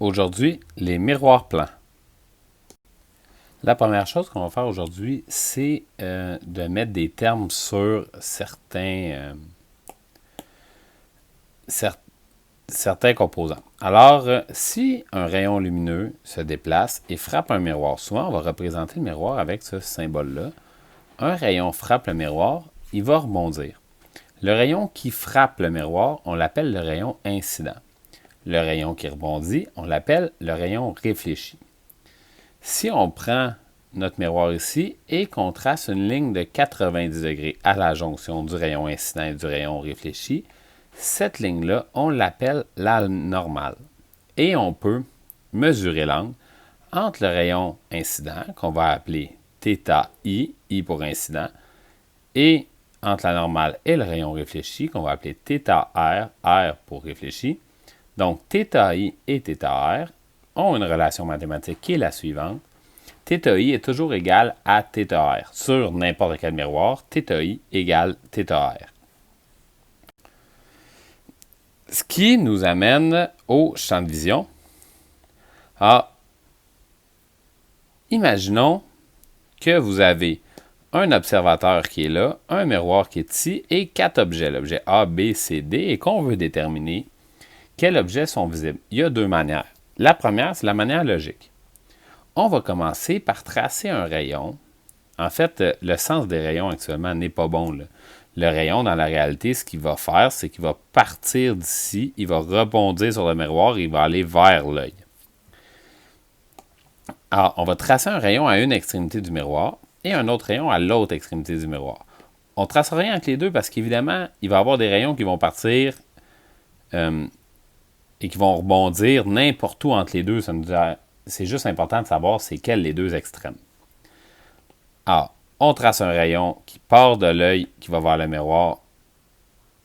Aujourd'hui, les miroirs plans. La première chose qu'on va faire aujourd'hui, c'est de mettre des termes sur certains composants. Alors, si un rayon lumineux se déplace et frappe un miroir, souvent on va représenter le miroir avec ce symbole-là. Un rayon frappe le miroir, il va rebondir. Le rayon qui frappe le miroir, on l'appelle le rayon incident. Le rayon qui rebondit, on l'appelle le rayon réfléchi. Si on prend notre miroir ici et qu'on trace une ligne de 90 degrés à la jonction du rayon incident et du rayon réfléchi, cette ligne-là, on l'appelle la normale. Et on peut mesurer l'angle entre le rayon incident, qu'on va appeler θi, I pour incident, et entre la normale et le rayon réfléchi, qu'on va appeler θr, R pour réfléchi. Donc, θi et θr ont une relation mathématique qui est la suivante. θi est toujours égal à θr. Sur n'importe quel miroir, θi égale θr. Ce qui nous amène au champ de vision. Alors, imaginons que vous avez un observateur qui est là, un miroir qui est ici et 4 objets, l'objet A, B, C, D, et qu'on veut déterminer quels objets sont visibles. Il y a 2 manières. La première, c'est la manière logique. On va commencer par tracer un rayon. En fait, le sens des rayons actuellement n'est pas bon, là. Le rayon, dans la réalité, ce qu'il va faire, c'est qu'il va partir d'ici, il va rebondir sur le miroir et il va aller vers l'œil. Alors, on va tracer un rayon à une extrémité du miroir et un autre rayon à l'autre extrémité du miroir. On ne trace rien entre les deux parce qu'évidemment, il va y avoir des rayons qui vont partir et qui vont rebondir n'importe où entre les deux. C'est juste important de savoir c'est quels les deux extrêmes. Alors, on trace un rayon qui part de l'œil, qui va vers le miroir,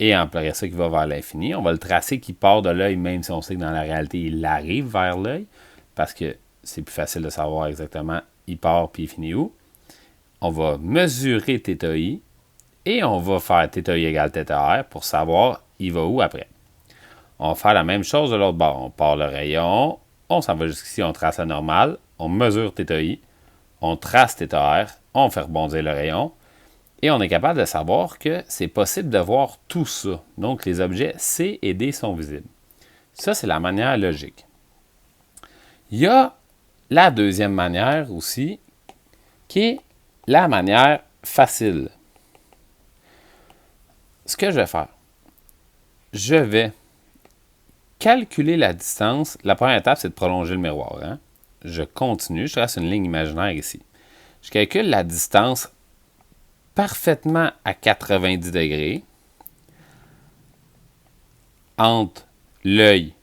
et après ça, qui va vers l'infini. On va le tracer qui part de l'œil, même si on sait que dans la réalité, il arrive vers l'œil, parce que c'est plus facile de savoir exactement il part puis il finit où. On va mesurer θi, et on va faire θi égale θr pour savoir il va où après. On va faire la même chose de l'autre bord. On part le rayon, on s'en va jusqu'ici, on trace la normale, on mesure θi, on trace θr, on fait rebondir le rayon, et on est capable de savoir que c'est possible de voir tout ça. Donc, les objets C et D sont visibles. Ça, c'est la manière logique. Il y a la deuxième manière aussi, qui est la manière facile. Ce que je vais faire, je vais calculer la distance. La première étape, c'est de prolonger le miroir. Hein? Je continue, je trace une ligne imaginaire ici. Je calcule la distance parfaitement à 90 degrés entre l'œil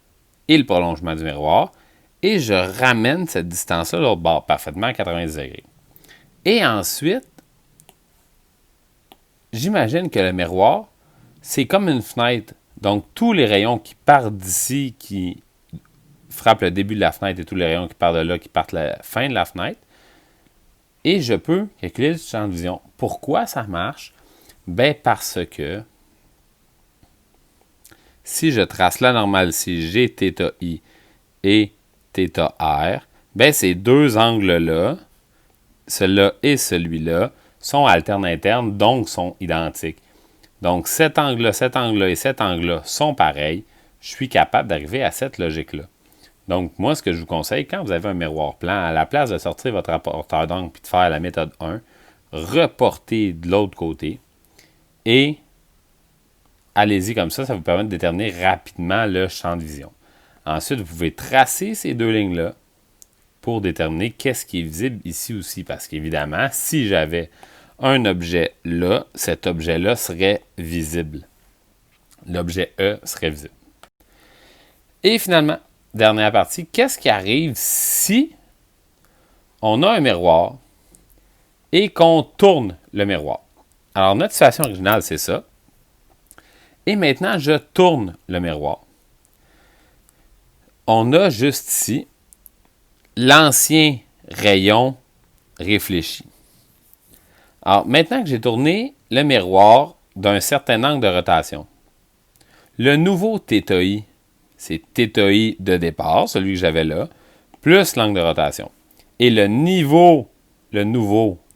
et le prolongement du miroir et je ramène cette distance-là de l'autre bord parfaitement à 90 degrés. Et ensuite, j'imagine que le miroir, c'est comme une fenêtre. Donc, tous les rayons qui partent d'ici, qui frappent le début de la fenêtre et tous les rayons qui partent de là, qui partent la fin de la fenêtre. Et je peux calculer le champ de vision. Pourquoi ça marche? Ben parce que si je trace la normale ici, j'ai θi et θr, ben ces deux angles-là, celui-là et celui-là, sont alternes internes, donc sont identiques. Donc cet angle-là et cet angle-là sont pareils. Je suis capable d'arriver à cette logique-là. Donc, moi, ce que je vous conseille, quand vous avez un miroir plan, à la place de sortir votre rapporteur d'angle et de faire la méthode 1, reportez de l'autre côté et allez-y comme ça vous permet de déterminer rapidement le champ de vision. Ensuite, vous pouvez tracer ces deux lignes-là pour déterminer qu'est-ce qui est visible ici aussi. Parce qu'évidemment, si j'avais un objet là, cet objet-là serait visible. L'objet E serait visible. Et finalement, dernière partie, qu'est-ce qui arrive si on a un miroir et qu'on tourne le miroir? Alors, notre situation originale, c'est ça. Et maintenant, je tourne le miroir. On a juste ici l'ancien rayon réfléchi. Alors, maintenant que j'ai tourné le miroir d'un certain angle de rotation, le nouveau θi, c'est θi de départ, celui que j'avais là, plus l'angle de rotation. Et le nouveau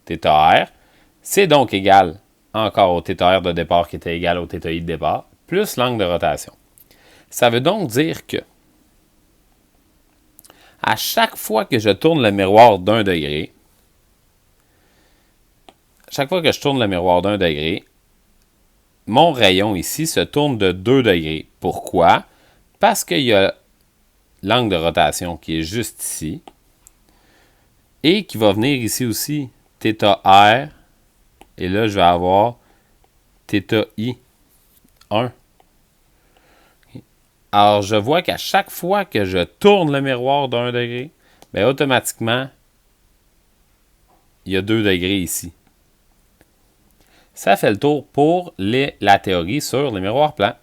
θr, c'est donc égal encore au θr de départ qui était égal au θi de départ, plus l'angle de rotation. Ça veut donc dire que à chaque fois que je tourne le miroir d'1 degré, mon rayon ici se tourne de 2 degrés. Pourquoi? Parce qu'il y a l'angle de rotation qui est juste ici et qui va venir ici aussi, θr, et là je vais avoir θi 1. Alors je vois qu'à chaque fois que je tourne le miroir d'1 degré, bien, automatiquement, il y a 2 degrés ici. Ça fait le tour pour la théorie sur les miroirs plans.